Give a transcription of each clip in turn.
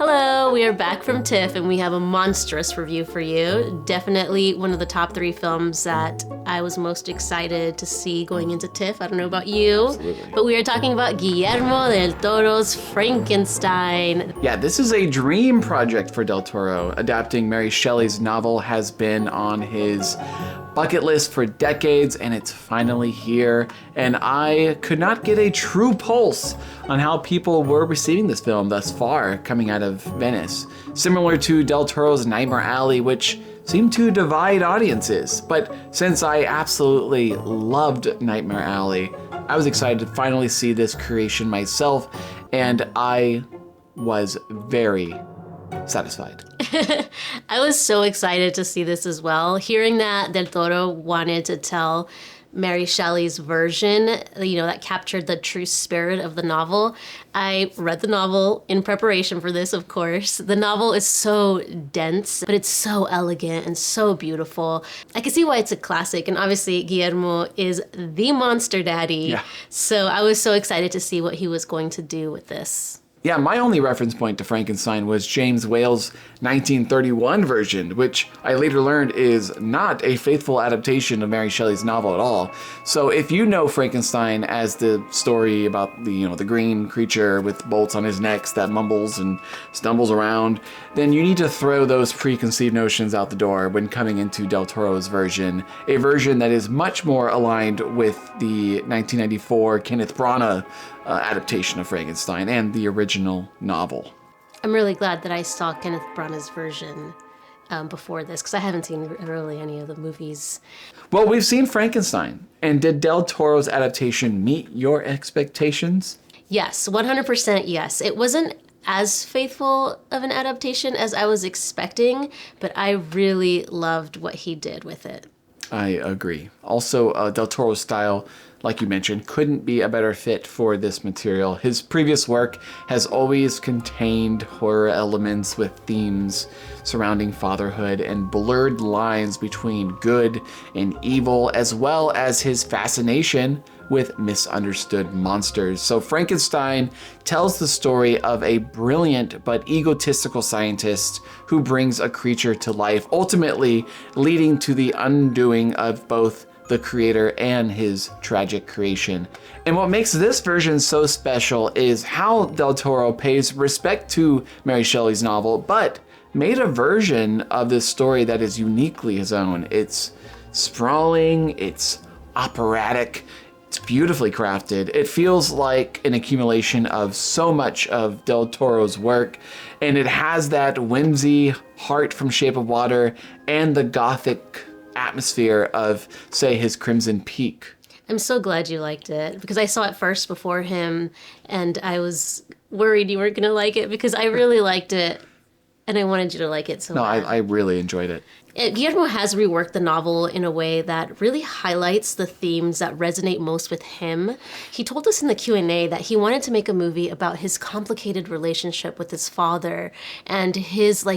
Hello, we are back from TIFF and we have a monstrous review for you. Definitely one of the top 3 films that I was most excited to see going into TIFF. I don't know about you, Absolutely. But we are talking about Guillermo del Toro's Frankenstein. Yeah, this is a dream project for Del Toro. Adapting Mary Shelley's novel has been on his bucket list for decades, and it's finally here. And I could not get a true pulse on how people were receiving this film thus far coming out of Venice. Similar to Del Toro's Nightmare Alley, which seemed to divide audiences. But since I absolutely loved Nightmare Alley, I was excited to finally see this creation myself, and I was very satisfied. I was so excited to see this as well. Hearing that Del Toro wanted to tell Mary Shelley's version, that captured the true spirit of the novel. I read the novel in preparation for this, of course. The novel is so dense, but it's so elegant and so beautiful. I can see why it's a classic, and obviously Guillermo is the monster daddy. Yeah. So I was so excited to see what he was going to do with this. Yeah, my only reference point to Frankenstein was James Whale's 1931 version, which I later learned is not a faithful adaptation of Mary Shelley's novel at all. So if you know Frankenstein as the story about the green creature with bolts on his neck that mumbles and stumbles around, then you need to throw those preconceived notions out the door when coming into Del Toro's version, a version that is much more aligned with the 1994 Kenneth Branagh adaptation of Frankenstein and the original novel. I'm really glad that I saw Kenneth Branagh's version before this, because I haven't seen really any of the movies. Well, we've seen Frankenstein, and did Del Toro's adaptation meet your expectations? Yes, 100% yes. It wasn't as faithful of an adaptation as I was expecting, but I really loved what he did with it. I agree. Also, Del Toro's style, like you mentioned, couldn't be a better fit for this material. His previous work has always contained horror elements with themes surrounding fatherhood and blurred lines between good and evil, as well as his fascination with misunderstood monsters. So Frankenstein tells the story of a brilliant but egotistical scientist who brings a creature to life, ultimately leading to the undoing of both the creator and his tragic creation. And what makes this version so special is how Del Toro pays respect to Mary Shelley's novel, but made a version of this story that is uniquely his own. It's sprawling, it's operatic, it's beautifully crafted. It feels like an accumulation of so much of Del Toro's work, and it has that whimsy heart from Shape of Water and the gothic atmosphere of, say, his Crimson Peak. I'm so glad you liked it, because I saw it first before him, and I was worried you weren't going to like it, because I really liked it, and I wanted you to like it so bad. I really enjoyed it. Guillermo has reworked the novel in a way that really highlights the themes that resonate most with him. He told us in the Q&A that he wanted to make a movie about his complicated relationship with his father and his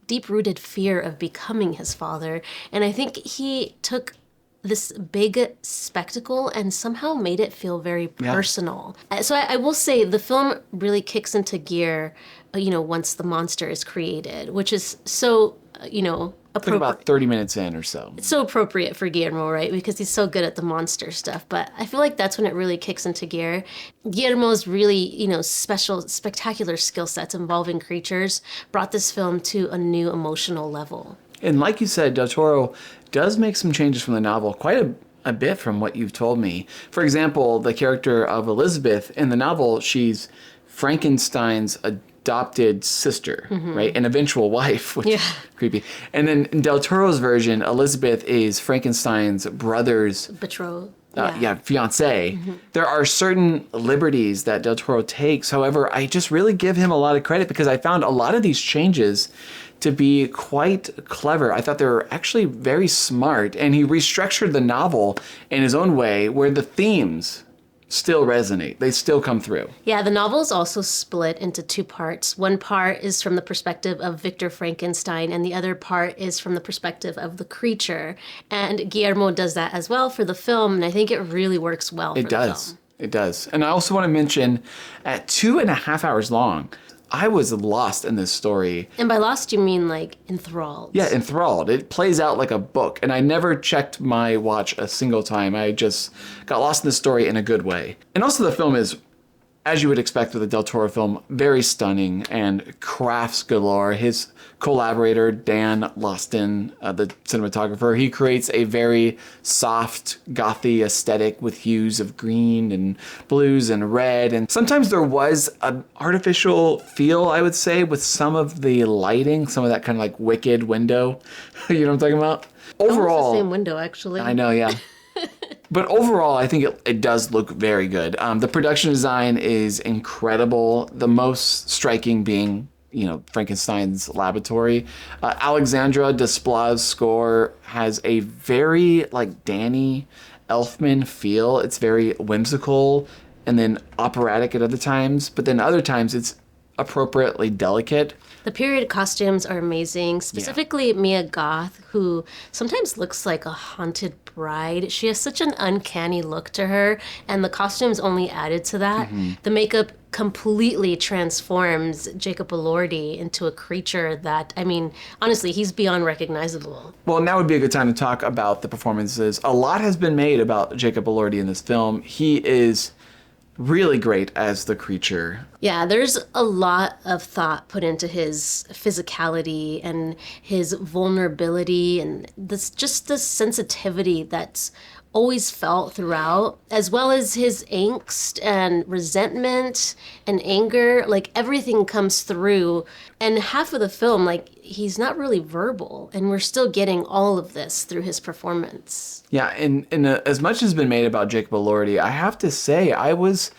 deep-rooted fear of becoming his father. And I think he took this big spectacle and somehow made it feel very personal. So I will say the film really kicks into gear, once the monster is created, which is so, appropriate. I think about 30 minutes in or so. It's so appropriate for Guillermo, right? Because he's so good at the monster stuff. But I feel like that's when it really kicks into gear. Guillermo's really, spectacular skill sets involving creatures brought this film to a new emotional level. And like you said, Del Toro does make some changes from the novel, quite a bit from what you've told me. For example, the character of Elizabeth in the novel, she's Frankenstein's adopted sister, right? An eventual wife, which is creepy. And then in Del Toro's version, Elizabeth is Frankenstein's brother's Betrothed. Fiance. There are certain liberties that Del Toro takes. However, I just really give him a lot of credit because I found a lot of these changes to be quite clever. I thought they were actually very smart, and he restructured the novel in his own way where the themes still resonate. They still come through. Yeah, the novel is also split into 2 parts. One part is from the perspective of Victor Frankenstein, and the other part is from the perspective of the creature. And Guillermo does that as well for the film, and I think it really works well for the film. It does. And I also want to mention, at 2.5 hours long, I was lost in this story. And by lost, you mean like enthralled. Yeah, enthralled. It plays out like a book, and I never checked my watch a single time. I just got lost in the story in a good way. And also the film is, as you would expect with a Del Toro film, very stunning and crafts galore. His collaborator, Dan Loston, the cinematographer, he creates a very soft, gothy aesthetic with hues of green and blues and red. And sometimes there was an artificial feel, I would say, with some of the lighting, some of that kind of like wicked window. You know what I'm talking about? Overall, almost the same window, actually. I know, yeah. But overall, I think it does look very good. The production design is incredible. The most striking being, Frankenstein's laboratory. Alexandra Despla's score has a very, Danny Elfman feel. It's very whimsical and then operatic at other times. But then other times, it's appropriately delicate. The period costumes are amazing, specifically Mia Goth, who sometimes looks like a haunted bride. She has such an uncanny look to her, and the costumes only added to that. The makeup completely transforms Jacob Elordi into a creature that, honestly, he's beyond recognizable. Well, now would be a good time to talk about the performances. A lot has been made about Jacob Elordi in this film. He is really great as the creature. Yeah, there's a lot of thought put into his physicality and his vulnerability and the sensitivity that's always felt throughout, as well as his angst and resentment and anger. Everything comes through. And half of the film, he's not really verbal, and we're still getting all of this through his performance. Yeah, and as much has been made about Jacob Elordi, I have to say I was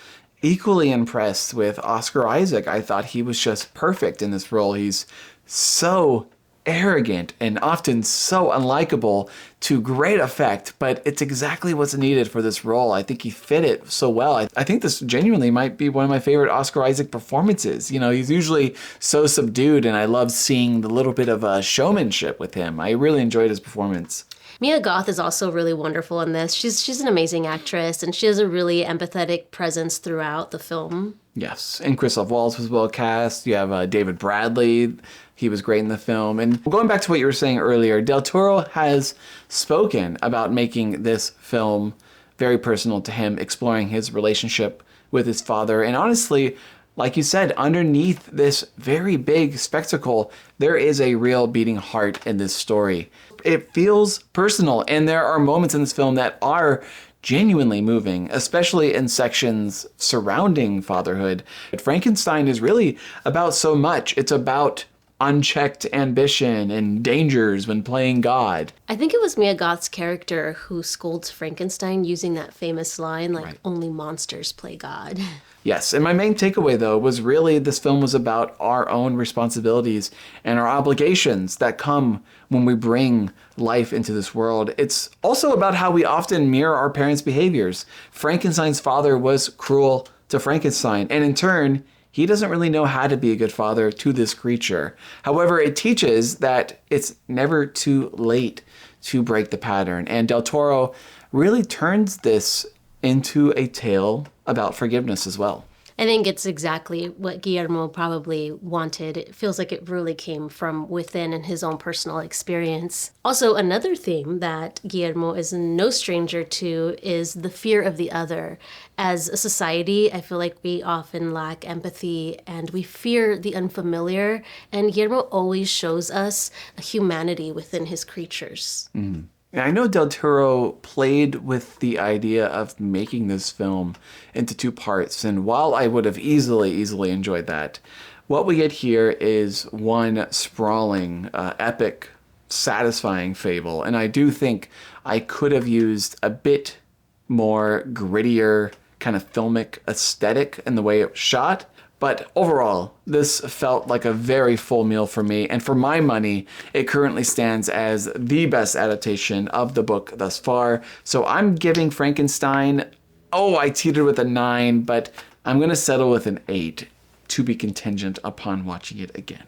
equally impressed with Oscar Isaac. I thought he was just perfect in this role. He's so arrogant and often so unlikable to great effect, but it's exactly what's needed for this role. I think he fit it so well. I think this genuinely might be one of my favorite Oscar Isaac performances. He's usually so subdued, and I love seeing the little bit of showmanship with him. I really enjoyed his performance. Mia Goth is also really wonderful in this. She's an amazing actress, and she has a really empathetic presence throughout the film. Yes, and Christoph Waltz was well cast. You have David Bradley. He was great in the film. And going back to what you were saying earlier, Del Toro has spoken about making this film very personal to him, exploring his relationship with his father. And honestly, like you said, underneath this very big spectacle, there is a real beating heart in this story. It feels personal, and there are moments in this film that are genuinely moving, especially in sections surrounding fatherhood. Frankenstein is really about so much. It's about unchecked ambition and dangers when playing God. I think it was Mia Goth's character who scolds Frankenstein using that famous line, Right. Only monsters play God. Yes, and my main takeaway, though, was really this film was about our own responsibilities and our obligations that come when we bring life into this world. It's also about how we often mirror our parents' behaviors. Frankenstein's father was cruel to Frankenstein, and in turn, he doesn't really know how to be a good father to this creature. However, it teaches that it's never too late to break the pattern, and Del Toro really turns this into a tale about forgiveness as well. I think it's exactly what Guillermo probably wanted. It feels like it really came from within in his own personal experience. Also, another theme that Guillermo is no stranger to is the fear of the other. As a society, I feel like we often lack empathy and we fear the unfamiliar, and Guillermo always shows us a humanity within his creatures. Mm-hmm. I know Del Toro played with the idea of making this film into two parts, and while I would have easily enjoyed that, what we get here is one sprawling, epic, satisfying fable, and I do think I could have used a bit more grittier, kind of filmic aesthetic in the way it was shot. But overall, this felt like a very full meal for me, and for my money, it currently stands as the best adaptation of the book thus far. So I'm giving Frankenstein, I teetered with a 9, but I'm going to settle with an 8 to be contingent upon watching it again.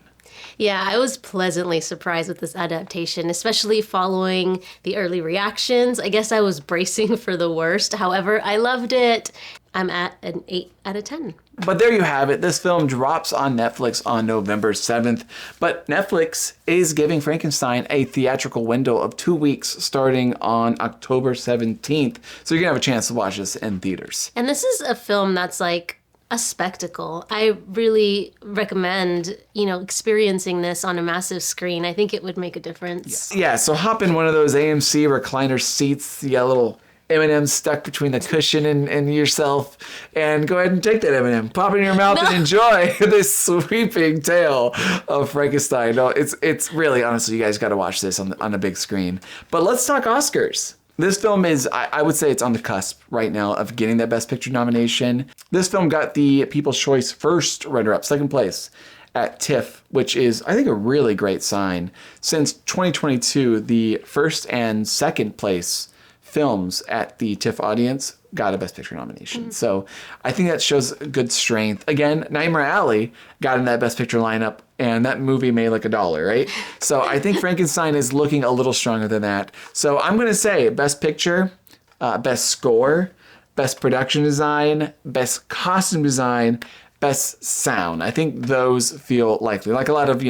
Yeah, I was pleasantly surprised with this adaptation, especially following the early reactions. I guess I was bracing for the worst. However, I loved it. I'm at an 8 out of 10. But there you have it. This film drops on Netflix on November 7th. But Netflix is giving Frankenstein a theatrical window of 2 weeks starting on October 17th. So you're going to have a chance to watch this in theaters. And this is a film that's like a spectacle. I really recommend, experiencing this on a massive screen. I think it would make a difference. Yeah, so hop in one of those AMC recliner seats. You got a little M&M stuck between the cushion and yourself, and go ahead and take that M&M, pop it in your mouth, and enjoy this sweeping tale of Frankenstein. No, it's really, honestly, you guys got to watch this on a big screen. But let's talk Oscars. This film is, I would say it's on the cusp right now of getting that Best Picture nomination. This film got the People's Choice first runner-up, second place at TIFF, which is, I think, a really great sign. Since 2022, the first and second place films at the TIFF audience got a Best Picture nomination. So I think that shows good strength. Again, Nightmare Alley got in that Best Picture lineup, and that movie made like $1, right? So I think Frankenstein is looking a little stronger than that. So I'm going to say Best Picture, Best Score, Best Production Design, Best Costume Design, Best Sound. I think those feel likely. Like a lot of,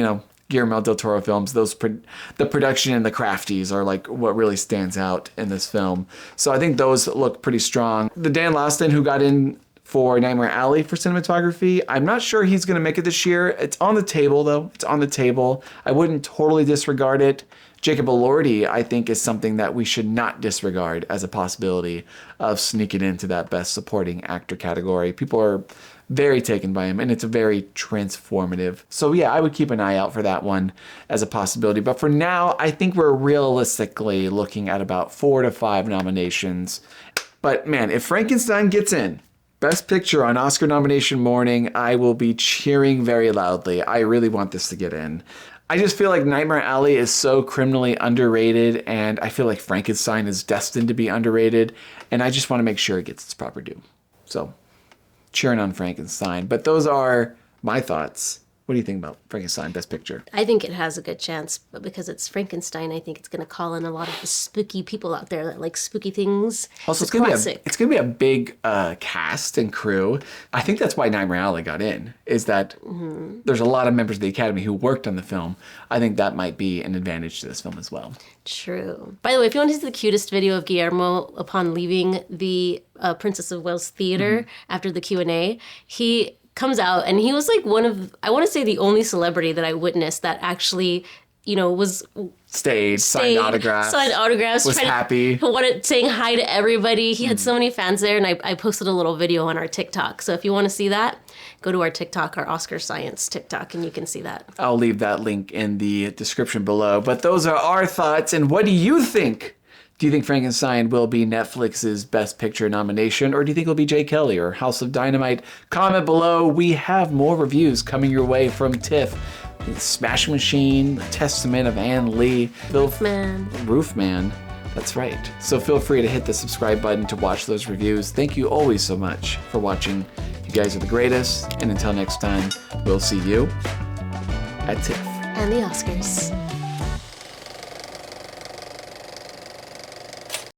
Guillermo del Toro films, the production and the crafties are like what really stands out in this film. So I think those look pretty strong. The Dan Laustin, who got in for Nightmare Alley for cinematography, I'm not sure he's going to make it this year. It's on the table, though. It's on the table. I wouldn't totally disregard it. Jacob Elordi, I think, is something that we should not disregard as a possibility of sneaking into that Best Supporting Actor category. People are very taken by him, and it's very transformative. So yeah, I would keep an eye out for that one as a possibility. But for now, I think we're realistically looking at about 4 to 5 nominations. But man, if Frankenstein gets in Best Picture on Oscar nomination morning, I will be cheering very loudly. I really want this to get in. I just feel like Nightmare Alley is so criminally underrated, and I feel like Frankenstein is destined to be underrated, and I just want to make sure it gets its proper due. So, cheering on Frankenstein. But those are my thoughts. What do you think about Frankenstein Best Picture? I think it has a good chance, but because it's Frankenstein, I think it's going to call in a lot of the spooky people out there that like spooky things. Also, it's going to be a big cast and crew. I think that's why Nightmare Alley got in, is that there's a lot of members of the Academy who worked on the film. I think that might be an advantage to this film as well. True. By the way, if you want to see the cutest video of Guillermo upon leaving the Princess of Wales Theater after the Q&A, he comes out, and he was like one of, I want to say, the only celebrity that I witnessed that actually, was stayed, signed autographs, was happy, saying hi to everybody. He had so many fans there, and I posted a little video on our TikTok. So if you want to see that, go to our TikTok, our Oscar Science TikTok, and you can see that. I'll leave that link in the description below. But those are our thoughts, and what do you think? Do you think Frankenstein will be Netflix's Best Picture nomination, or do you think it'll be Jay Kelly or House of Dynamite? Comment below. We have more reviews coming your way from TIFF. Smashing Machine, Testament of Ann Lee, Roofman. That's right. So feel free to hit the subscribe button to watch those reviews. Thank you always so much for watching. You guys are the greatest. And until next time, we'll see you at TIFF. And the Oscars.